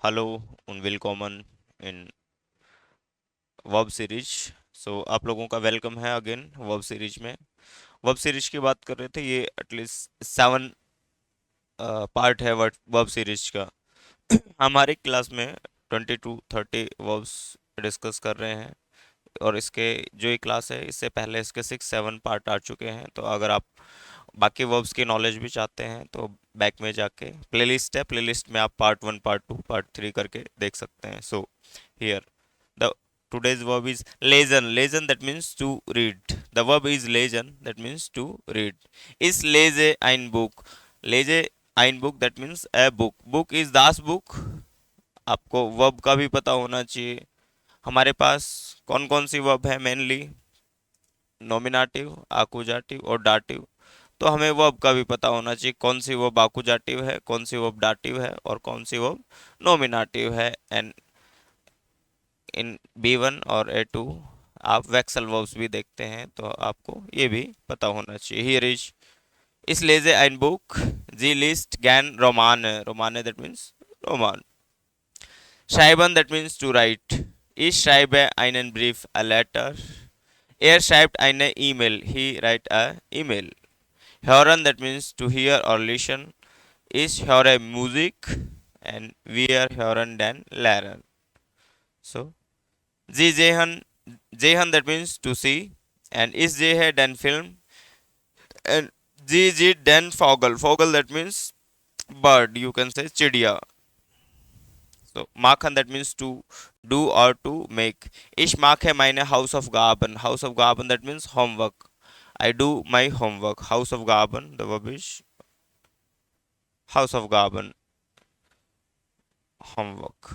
Hello and welcome in verb series. आप लोगों का वेलकम है अगेन वर्ब सीरीज में। वर्ब सीरीज की बात कर रहे थे, ये एटलीस्ट 7 पार्ट है वर्ब सीरीज का। हमारी क्लास में 20 to 30 वर्ब्स डिस्कस कर रहे हैं। और इसके जो ये क्लास है, इससे पहले इसके 6-7 पार्ट आ चुके हैं। तो अगर आप बाकी वर्ब्स की नॉलेज भी चाहते हैं तो बैक में जाके प्लेलिस्ट है, प्लेलिस्ट में आप पार्ट 1, पार्ट 2, पार्ट 3 करके देख सकते हैं। Here the today's verb is lesen. That means to read. The verb is lesen, that means to read. Is lese ein book. Lese ein book, that means a book. Book is das book. आपको verb का भी पता होना चाहिए। हमारे पास कौन कौन सी verb है? मेनली नॉमिनेटिव, आकुजाटिव और डाटिव। तो हमें वर्ब का भी पता होना चाहिए, कौन सी वर्ब आकुजाटिव है, कौन सी वर्ब डाटिव है और कौन सी वर्ब नॉमिनेटिव है। एंड इन B1 और A2 आप वेक्सल वर्ब्स भी देखते हैं, तो आपको ये भी पता होना चाहिए। हियर इस लेजे ein बुक जी लिस्ट गैन रोमाने दैट मीन्स रोमान। schreiben that means to write. Ich schreibe einen Brief, a letter. Er schreibt eine E-Mail, he write a email. Hören, that means to hear or listen. Ich höre Musik and wir hören dann lernen. So Sie sehen, that means to see, and ich sehe den Film, and Sie sieht den Vogel. Vogel, that means bird. You can say chidiya. So machen, that means to do or to make. Ich mache meine Hausaufgaben. Hausaufgaben, that means homework. I do my homework. Hausaufgaben, the verb is Hausaufgaben, homework.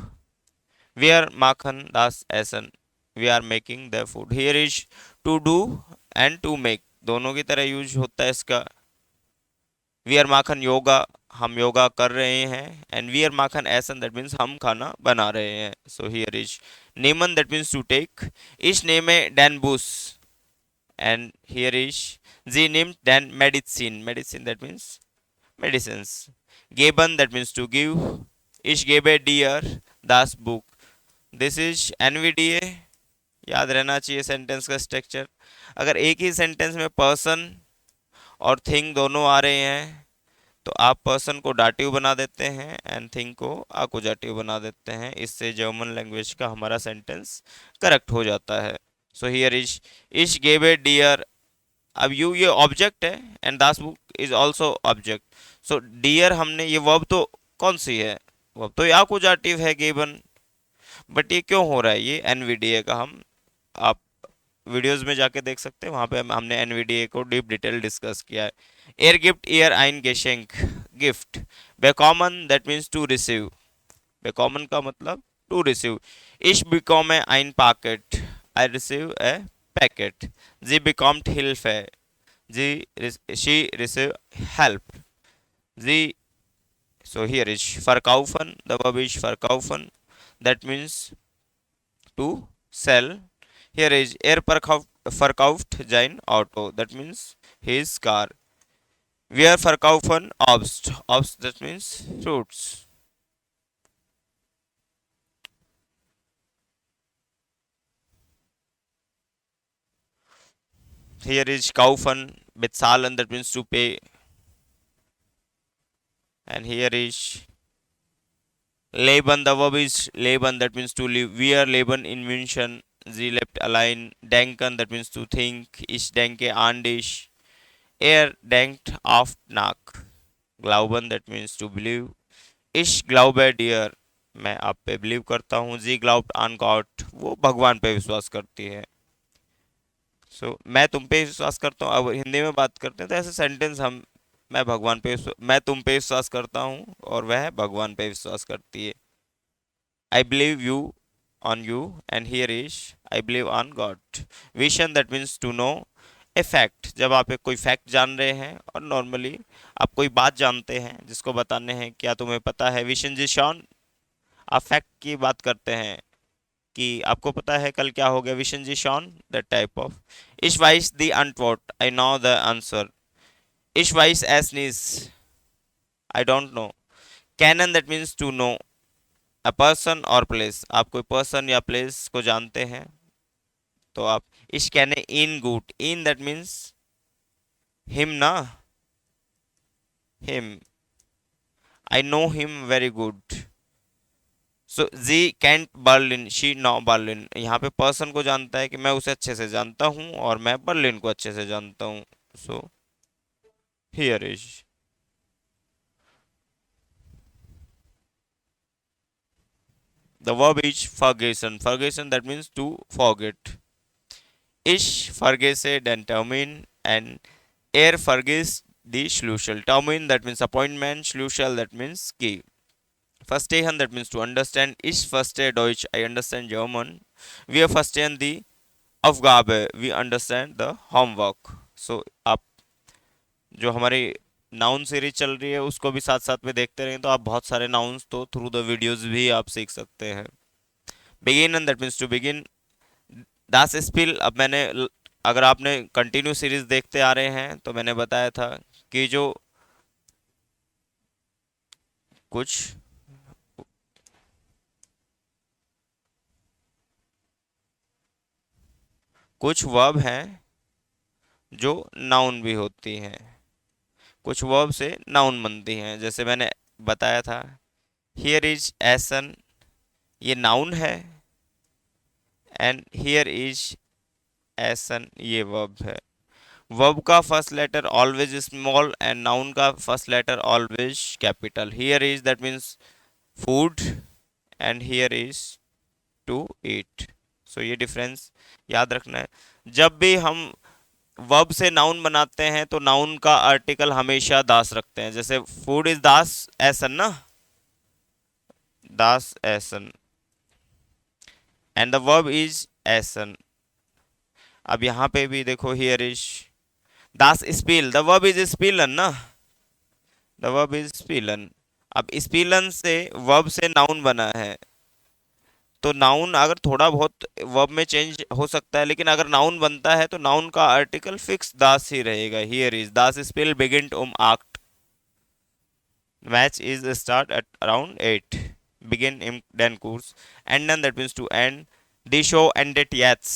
Wir machen das Essen. We are making the food. Here is to do and to make. दोनों की तरह use होता है इसका। We are माखन योगा, हम योगा कर रहे हैं। एंड वी आर माखन एसन, दैट मीन्स हम खाना बना रहे हैं। सो हियर इज नेमन, दैट मीन्स टू टेक। इस नेमे डैन बूस, एंड हियर इज जी नेम डैन medicine. Medicine, that means medicines. Geben, that means to give. Ich gebe dir das Buch. This is NVDA. याद रहना चाहिए सेंटेंस का स्ट्रक्चर। अगर एक ही सेंटेंस में पर्सन और थिंग दोनों आ रहे हैं, तो आप पर्सन को डाटिव बना देते हैं एंड थिंग को आकुजाटिव बना देते हैं। इससे जर्मन लैंग्वेज का हमारा सेंटेंस करेक्ट हो जाता है। सो हियर इज इश गेवे डियर। अब यू ये ऑब्जेक्ट है एंड दास बुक इज ऑल्सो ऑब्जेक्ट। सो डियर हमने ये वर्ब तो कौन सी है? वर्ब तो आकुजाटिव है गिवन। बट ये क्यों हो रहा है? ये एनवीडीए का हम आप वीडियोस में जाके देख सकते हैं, वहां पे हमने एनवीडीए को डीप डिटेल डिस्कस किया है। एयर गिफ्ट ईयर आइन गेशेंक, गिफ्ट। बेकॉमन, दैट मीन्स टू रिसीव। बेकॉमन का मतलब टू रिसीव। इश बिकॉम ए आइन पैकेट, आई रिसीव ए पैकेट। जी बिकॉम्ड हिल्फ है, जी शी रिसीव हेल्प। जी so here is verkaufen, the verb is verkaufen, that means to sell. Here is verkauft sein Auto, that means his car. Wir verkaufen Obst. Obst, that means fruits. Here is kaufen, bezahlen, that means to pay. And here is leben, the verb is leben, that means to live. Wir leben in München. Sie lebt allein. Denken, that means to think. Ich denke an dich. Er denkt oft nach. Glauben, that means to believe. Ich glaube dir, मैं आप पे believe करता हूँ। जी ग्लाउब्ड on God, वो भगवान पे विश्वास करती है। मैं तुम पे विश्वास करता हूँ। अब हिंदी में बात करते हैं तो ऐसे सेंटेंस हम, मैं तुम पे विश्वास करता हूँ और वह भगवान पे विश्वास करती है। I believe you on you, and here is I believe on God. विशन, that means to know a fact. जब आप एक कोई फैक्ट जान रहे हैं और नॉर्मली आप कोई बात जानते हैं जिसको बताने हैं, क्या तुम्हें पता है? विशन जी शॉन, आप फैक्ट की बात करते हैं कि आपको पता है कल क्या हो गया। विशन जी शॉन, दैट टाइप ऑफ। इश वाइस द अनटवॉट, आई नो द आंसर। इश वाइस एस नीस, आई डोंट नो। कैनन, that means to know. A person और प्लेस, आप कोई पर्सन या प्लेस को जानते हैं तो आप इश कहने इन गुड, इन दैट मीन्स हिम ना, him, I know him very good. So जी कैंट बर्लिन शी नो बर्लिन, यहाँ पे पर्सन को जानता है कि मैं उसे अच्छे से जानता हूँ और मैं बर्लिन को अच्छे से जानता हूँ। सो here is the verb is vergessen, vergessen that means to forget. Ich vergesse den Termin and er vergisst die Schlüssel. Termin that means appointment, Schlüssel that means key. Verstehen that means to understand. Ich verstehe Deutsch, I understand German. Wir verstehen die Aufgabe, we understand the homework. So आप जो हमारी noun series चल रही है उसको भी साथ साथ में देखते रहें तो आप बहुत सारे नाउन्स तो थ्रू द वीडियोस भी आप सीख सकते हैं। Begin that means to begin, दास स्पिल, अब अगर आपने कंटिन्यू सीरीज देखते आ रहे हैं तो मैंने बताया था कि जो कुछ कुछ वर्ब हैं जो नाउन भी होती हैं, कुछ वर्ब से नाउन बनती हैं, जैसे मैंने बताया था हियर इज एसन, ये नाउन है, एंड हियर इज एसन ये वर्ब है। वर्ब का first letter always small and noun का first letter always capital. Here is that means food and here is to eat. So ये डिफरेंस याद रखना है। जब भी हम वर्ब से नाउन बनाते हैं तो नाउन का आर्टिकल हमेशा दास रखते हैं, जैसे फूड इज दास एसन ना, दास एसन, एंड द वर्ब इज एसन। अब यहाँ पे भी देखो हियर इज दास स्पील, द वर्ब इज स्पीलन ना, द वर्ब इज स्पीलन। अब स्पीलन से वर्ब से नाउन बना है, तो नाउन अगर थोड़ा बहुत वर्ब में चेंज हो सकता है, लेकिन अगर नाउन बनता है तो नाउन का आर्टिकल फिक्स दास ही रहेगा। Here is Das spell begin act, match is start at around 8, begin in den course, and then that means to end, the show ended yet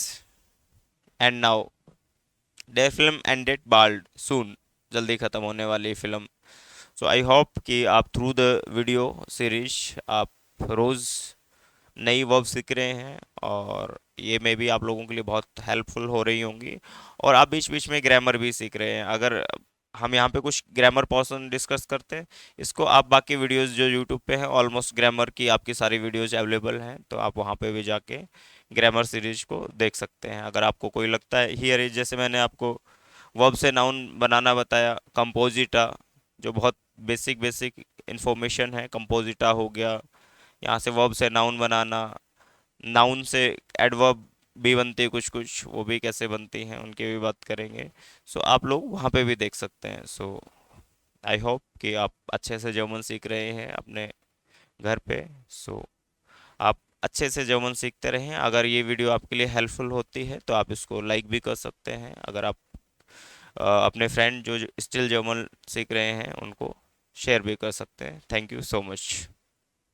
and now, their film ended bald soon, जल्दी खत्म होने वाली film. So I hope कि आप through the video series आप रोज़ नई verb सीख रहे हैं और ये मे भी आप लोगों के लिए बहुत हेल्पफुल हो रही होंगी, और आप बीच बीच में ग्रामर भी सीख रहे हैं। अगर हम यहाँ पे कुछ ग्रामर पोर्शन डिस्कस करते हैं, इसको आप बाकी वीडियोस जो यूट्यूब पे हैं ऑलमोस्ट ग्रामर की आपकी सारी वीडियोस अवेलेबल हैं, तो आप वहाँ पे भी जाके ग्रामर सीरीज को देख सकते हैं। अगर आपको कोई लगता है हियर इज, जैसे मैंने आपको वर्ब से नाउन बनाना बताया, कंपोजिटा जो बहुत बेसिक बेसिक इंफॉर्मेशन है, कंपोजिटा हो गया। यहाँ से वर्ब से नाउन बनाना, नाउन से एडवर्ब भी बनती है कुछ कुछ, वो भी कैसे बनती हैं उनकी भी बात करेंगे। सो आप लोग वहाँ पे भी देख सकते हैं। सो आई होप कि आप अच्छे से जर्मन सीख रहे हैं अपने घर पे। सो आप अच्छे से जर्मन सीखते रहें। अगर ये वीडियो आपके लिए हेल्पफुल होती है तो आप इसको लाइक भी कर सकते हैं। अगर आप अपने फ्रेंड जो स्टिल जर्मन सीख रहे हैं उनको शेयर भी कर सकते हैं। Thank you so much.